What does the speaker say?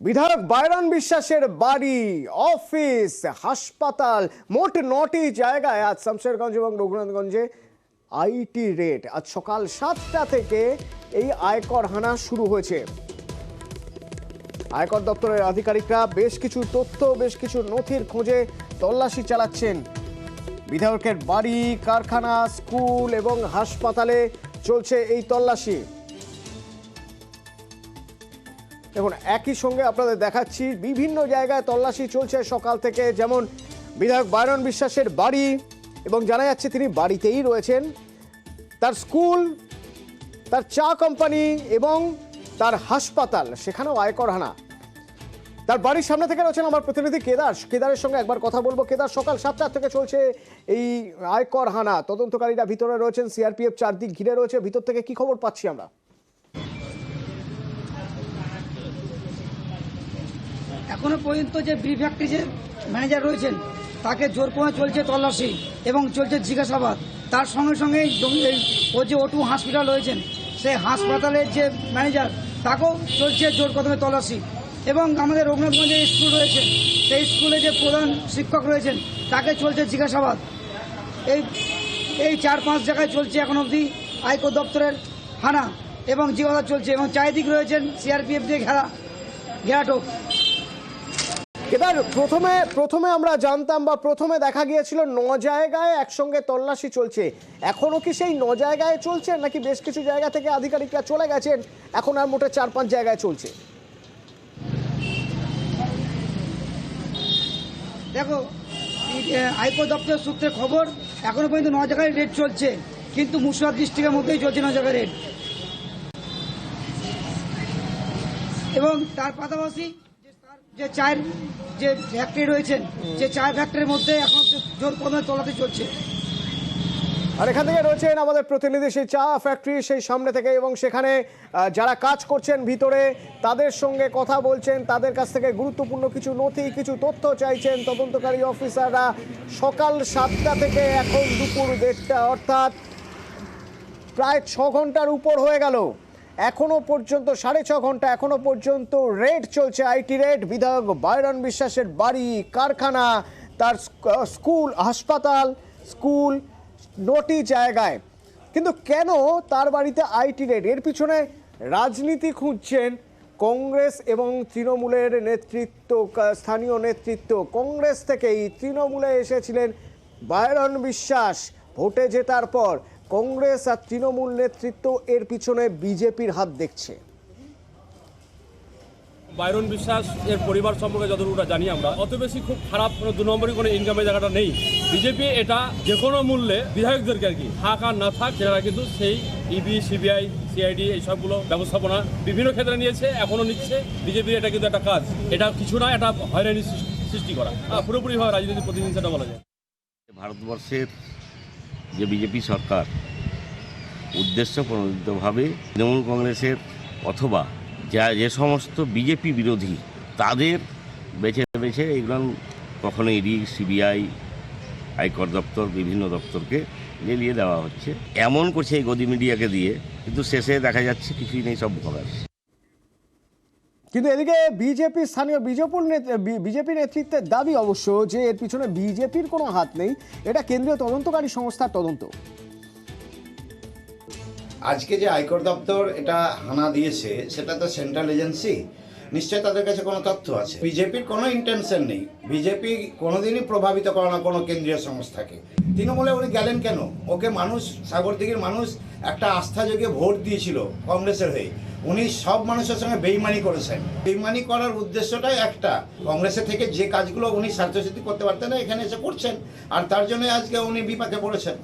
বিধায়ক বাইরন বিশ্বাসের বাড়ি, অফিস, হাসপাতাল, মোট 9টি জায়গায় আজ শামশেরগঞ্জ এবং রঘুনাথগঞ্জে আইটি রেড। আজ সকাল 7টা থেকে এই আয়কর হানা শুরু হয়েছে। আয়কর দপ্তরের আধিকারিকরা বেশ কিছু তথ্য, বেশ কিছু নথির খোঁজে তল্লাশি চালাচ্ছেন। বিধায়কের বাড়ি, কারখানা, স্কুল এবং হাসপাতালে চলছে এই তল্লাশি। দেখুন, একই সঙ্গে আপনাদের দেখাচ্ছি বিভিন্ন জায়গায় তল্লাশি চলছে সকাল থেকে। যেমন বিধায়ক বাইরন বিশ্বাসের বাড়ি, এবং জানা যাচ্ছে তিনি বাড়িতেই রয়েছেন। তার স্কুল, তার চা কোম্পানি এবং তার হাসপাতাল, সেখানেও আয়কর হানা। তার বাড়ির সামনে থেকে রয়েছেন আমার প্রতিনিধি কেদার। কেদারের সঙ্গে একবার কথা বলবো। কেদার, সকাল 7টা থেকে চলছে এই আয়কর হানা। তদন্তকারীরা ভিতরে রয়েছেন, সিআরপিএফ চারদিক ঘিরে রয়েছে। ভিতর থেকে কি খবর পাচ্ছি আমরা? এখনো পর্যন্ত যে বি ফ্যাক্টরি যে ম্যানেজার রয়েছেন তাকে জোর করে চলছে তল্লাশি এবং চলছে জিজ্ঞাসাবাদ। তার সঙ্গে সঙ্গে ও যে O2 হসপিটাল রয়েছেন সেই হাসপাতালের যে ম্যানেজার তাকেও চলছে জোর কদমে তল্লাশি। এবং আমাদের রঘুনাথগঞ্জে স্কুল রয়েছে, সেই স্কুলে যে প্রধান শিক্ষক রয়েছেন তাকে চলছে জিজ্ঞাসাবাদ। এই 4-5 জায়গায় চলছে এখন অবধি আয়কর দপ্তরের হানা এবং জিজ্ঞাসাবাদ চলছে, এবং চারিদিক রয়েছেন সিআরপিএফ দিয়ে ঘেরাটোপ। কেদার, প্রথমে আমরা জানতাম বা প্রথমে দেখা গিয়েছিল 9 জায়গায় একসঙ্গে তল্লাশি চলছে। এখনো কি সেই 9 জায়গায় চলছে, নাকি বেশ কিছু জায়গা থেকে আধিকারিকরা চলে গেছেন, এখন আর মোটে 4-5 জায়গায় চলছে? দেখো, আয়কর দপ্তরের সূত্রে খবর এখনো পর্যন্ত 9 জায়গায় রেড চলছে, কিন্তু মুর্শিদাবাদ ডিস্ট্রিক্টের মধ্যেই চলছে 9 জায়গায় রেড। এবং তার পাশাপাশি যে চায়ের যে ফ্যাক্টরি রয়েছেন, যে চায়ের ফ্যাক্টরির মধ্যে এখন জোর কদমে তল্লাশি চলছে। আর এখান থেকে রয়েছেন আমাদের প্রতিনিধি সেই চা ফ্যাক্টরি, সেই সামনে থেকে, এবং সেখানে যারা কাজ করছেন ভিতরে তাদের সঙ্গে কথা বলছেন, তাদের কাছ থেকে গুরুত্বপূর্ণ কিছু নথি, কিছু তথ্য চাইছেন তদন্তকারী অফিসাররা। সকাল 7টা থেকে এখন দুপুর 1:30, অর্থাৎ প্রায় 6 ঘন্টার উপর হয়ে গেল। এখনো পর্যন্ত 6.5 ঘন্টা এখনো পর্যন্ত রেড চলছে, আইটি রেড। বিধায়ক বাইরন বিশ্বাসের বাড়ি, কারখানা, তার স্কুল, হাসপাতাল, স্কুল, 9টি জায়গায়। কিন্তু কেন তার বাড়িতে আইটি রেড? এর পিছনে রাজনীতি খুঁজছেন কংগ্রেস এবং তৃণমূলের নেতৃত্ব, স্থানীয় নেতৃত্ব। কংগ্রেস থেকেই তৃণমূলে এসেছিলেন বাইরন বিশ্বাস। ভোটে জেতার পর কংগ্রেস আর তৃণমূল নেতৃত্ব এর পিছনে বিজেপির হাত দেখছে। বাইরন বিশ্বাস এর পরিবার সম্পর্কে যতটুকু জানি আমরা, অত বেশি খুব খারাপ কোনো 2 নম্বরই কোনো ইনকামের জায়গাটা নেই। বিজেপি এটা যে কোনো মূল্যে বিধায়কদেরকে আর কি থাক আর না থাক, সেটা কিন্তু সেই ইডি, সিবিআই, সিআইডি এই সবগুলো ব্যবস্থাপনা বিভিন্ন ক্ষেত্রে নিয়েছে, এখনো নিচ্ছে। বিজেপির এটা কিন্তু একটা কাজ, এটা কিছু না, এটা হয়রানি সৃষ্টি করা, পুরোপুরিভাবে রাজনীতির প্রতিহিংসাটা বলা যায়। ভারতবর্ষের যে বিজেপি সরকার উদ্দেশ্য প্রণোদিতভাবে তৃণমূল কংগ্রেসের অথবা যে সমস্ত বিজেপি বিরোধী তাদের বেছে বেছে এগুলো কখনো ইডি, সিবিআই, আয়কর দপ্তর, বিভিন্ন দপ্তরকে লেলিয়ে দেওয়া হচ্ছে। এমন করছে এই গদি মিডিয়াকে দিয়ে, কিন্তু শেষে দেখা যাচ্ছে কিছুই নেই, সব খবর। কিন্তু এদিকে বিজেপি, স্থানীয় বিজেপি নেতৃত্বের দাবি অবশ্য যে এর পিছনে বিজেপির কোনো হাত নেই, এটা কেন্দ্রীয় তদন্তকারী সংস্থার তদন্ত। আজকে যে আয়কর দপ্তর এটা হানা দিয়েছে সেটা তো সেন্ট্রাল এজেন্সি, নিশ্চয়ই তাদের কাছে কোনো তথ্য আছে। বিজেপির কোনো ইন্টেনশন নেই, বিজেপি কোনোদিনই প্রভাবিত করে না কোনো কেন্দ্রীয় সংস্থাকে। তৃণমূলে উনি গেলেন কেন? ওকে মানুষ, সাগরদিঘির মানুষ একটা আস্থা যোগে ভোট দিয়েছিল কংগ্রেসের হয়ে। উনি সব মানুষের সঙ্গে বেইমানি করেছেন। বেইমানি করার উদ্দেশ্যটাই একটা, কংগ্রেসের থেকে যে কাজগুলো উনি স্বার্থসিদ্ধি করতে পারতেন না এখানে এসে করছেন, আর তার জন্য আজকে উনি বিপাকে পড়েছেন।